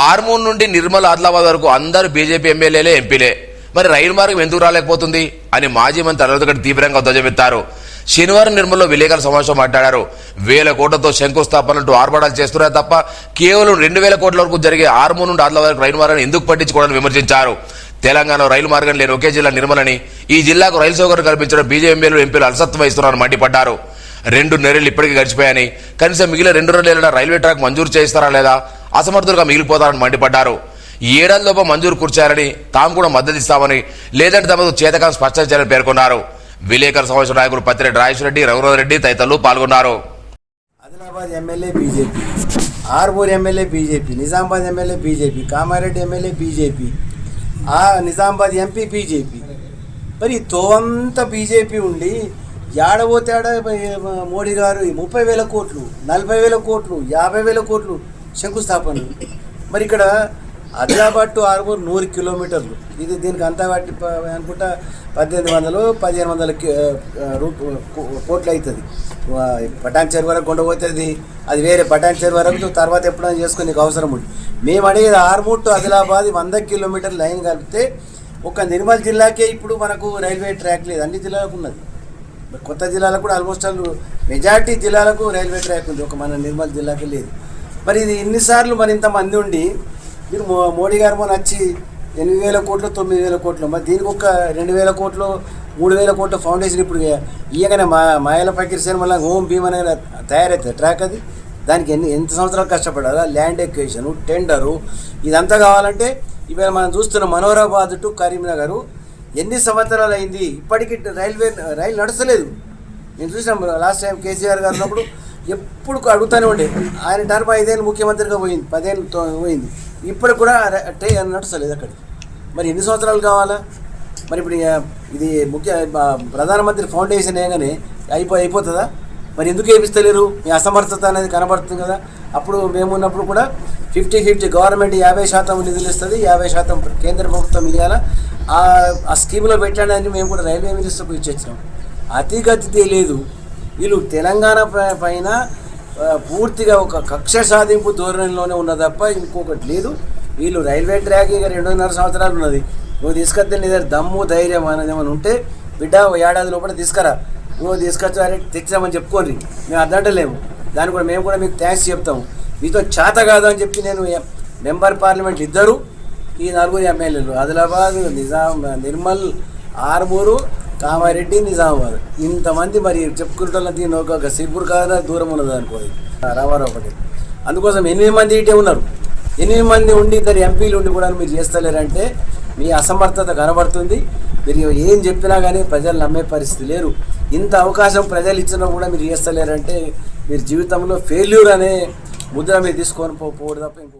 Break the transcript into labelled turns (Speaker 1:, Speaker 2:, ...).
Speaker 1: ఆర్మూర్ నుండి నిర్మల్ ఆదిలాబాద్ వరకు అందరూ బీజేపీ ఎమ్మెల్యేలే ఎంపీలే. మరి రైలు మార్గం ఎందుకు రాలేకపోతుంది అని మాజీ మంత్రి అరవింద్ తీవ్రంగా ధ్వజమెత్తారు. శనివారం నిర్మల్లో విలేకరుల సమావేశం మాట్లాడారు. 1000 కోట్లతో శంకుస్థాపనలు ఆర్భాటాలు చేస్తున్నారే తప్ప కేవలం 2000 కోట్ల వరకు జరిగే ఆర్మూర్ నుండి ఆదిలాబాద్ వరకు రైలు మార్గాన్ని ఎందుకు పట్టించుకోవడానికి విమర్శించారు. తెలంగాణలో రైలు మార్గం లేని ఒకే జిల్లా నిర్మలని, ఈ జిల్లాకు రైలు సౌకర్యం కల్పించడం బీజేపీ ఎంపీలు అలసత్వం వహిస్తున్నారని మండిపడ్డారు. 2 నెలలు ఇప్పటికీ గడిచిపోయాయని, కనీసం మిగిలిన 2 నెలల రైల్వే ట్రాక్ మంజూరు చేయిస్తారా లేదా, అసమర్థులుగా మిగిలిపోతారని మండిపడ్డారు. ఈ ఏడాదిలోపు మంజూరు కూర్చారని, తాము కూడా మద్దతు ఇస్తామని, లేదంటే తమకు చేతకాని స్పష్టం చేయాలని పేర్కొన్నారు. విలేకరుల సమావేశం నాయకులు పత్తిరెడ్డి రాజేశ్వరరెడ్డి, రఘునాథ్ రెడ్డి తదితరులు పాల్గొన్నారు.
Speaker 2: Adilabad MLA BJP, Armoor MLA BJP, Nizamabad MLA BJP, Kamareddy MLA BJP, Nizamabad MP BJP. మరి తోవంతా బీజేపీ ఉండి ఏడబోతేడ మోడీ గారు 30,000 కోట్లు, 40,000 కోట్లు, 50,000 కోట్లు శంకుస్థాపనలు. మరి ఇక్కడ ఆదిలాబాద్ టు ఆర్మూర్ 100 కిలోమీటర్లు. ఇది దీనికి అంతా బట్టి అనుకుంటా 1800-1500 కోట్లు అవుతుంది. పటాన్ చెరువు వరకు కొండపోతుంది, అది వేరే పటాన్ చెరువు వరకు తర్వాత ఎప్పుడైనా చేసుకుని నీకు అవసరం ఉంది. మేము అడిగేది ఆర్మూర్ టు ఆదిలాబాద్ 100 కిలోమీటర్ల లైన్ కలిపితే ఒక నిర్మల్ జిల్లాకే ఇప్పుడు మనకు రైల్వే ట్రాక్ లేదు, అన్ని జిల్లాలకు ఉన్నది. కొత్త జిల్లాలకు కూడా ఆల్మోస్ట్ మెజార్టీ జిల్లాలకు రైల్వే ట్రాక్ ఉంది, ఒక మన నిర్మల్ జిల్లాకి లేదు. మరి ఇది ఇన్నిసార్లు మరి ఇంతమంది ఉండి మీరు మోడీ గారు మొన్న వచ్చి 8,000 కోట్లు 9,000 కోట్లు, మరి దీనికి ఒక 2,000 కోట్లు 3,000 కోట్ల ఫౌండేషన్ ఇప్పుడు ఇయ్యగానే మాయల ఫకీర్ సినిమాలో హోమ్ భీమ్ అనేది తయారవుతుంది ట్రాక్. అది దానికి ఎంత సంవత్సరాలు కష్టపడాలా, ల్యాండ్ ఎక్వేషను, టెండరు, ఇదంతా కావాలంటే ఇవాళ మనం చూస్తున్న మనోహరాబాద్ టు కరీంనగర్ ఎన్ని సంవత్సరాలు అయింది, ఇప్పటికీ రైలు నడుస్తలేదు. నేను చూసినాం లాస్ట్ టైం కేసీఆర్ గారు ఉన్నప్పుడు ఎప్పుడు అడుగుతూనే ఉండే. ఆయన టర్మ్ 5 ఏళ్ళు ముఖ్యమంత్రిగా పోయింది, 10 ఏళ్ళు పోయింది, ఇప్పటికి కూడా ట్రైన్ నడుస్తలేదు అక్కడికి. మరి ఎన్ని సంవత్సరాలు కావాలా? మరి ఇప్పుడు ఇది ప్రధానమంత్రి ఫౌండేషన్ వేయగానే అయిపోతుందా? మరి ఎందుకు వేపిస్తలేరు? మీ అసమర్థత అనేది కనబడుతుంది కదా. అప్పుడు మేము ఉన్నప్పుడు కూడా 50-50 గవర్నమెంట్ 50% నిధులు ఇస్తుంది, 50% కేంద్ర ప్రభుత్వం ఇవ్వాలా. ఆ స్కీమ్లో పెట్టడానికి మేము కూడా రైల్వే మినిస్టర్కు ఇచ్చేచ్చినాం. అతిగతి లేదు. వీళ్ళు తెలంగాణ పైన పూర్తిగా ఒక కక్ష సాధింపు ధోరణిలోనే ఉన్న తప్ప ఇంకొకటి లేదు. వీళ్ళు రైల్వే ట్రాక్ ఇక 2.5 సంవత్సరాలు ఉన్నది. నువ్వు తీసుకొస్తే నీ దగ్గర దమ్ము ధైర్యం అనేది ఏమైనా ఉంటే బిడ్డ ఏడాది లోపల తీసుకురా, నువ్వు తీసుకొచ్చారే తెచ్చామని చెప్పుకోండి, మేము అద్దంటలేము. దాన్ని కూడా మేము కూడా మీకు థ్యాంక్స్ చెప్తాము. మీతో చేత కాదు అని చెప్పి నేను మెంబర్ పార్లమెంట్ 2, ఈ 4 ఎమ్మెల్యేలు ఆదిలాబాద్, నిర్మల్, ఆర్మూరు, కామారెడ్డి, నిజామాబాద్ ఇంతమంది మరి చెప్పుకుంటున్న దీన్ని ఒక సిబ్బురు కాదా దూరం ఉన్నది అనుకోది రామారావు పటేల్. అందుకోసం 8 మంది ఇటే ఉన్నారు. 8 మంది ఉండి 2 ఎంపీలు ఉండి కూడా మీరు చేస్తలేరంటే మీ అసమర్థత కనబడుతుంది. మీరు ఏం చెప్పినా కానీ ప్రజలు నమ్మే పరిస్థితి లేరు. ఇంత అవకాశం ప్రజలు ఇచ్చినా కూడా మీరు చేస్తలేరంటే మీరు జీవితంలో ఫెయిల్యూర్ అనే ముద్ర మీరు తీసుకొని పోవడం తప్ప ఇంకో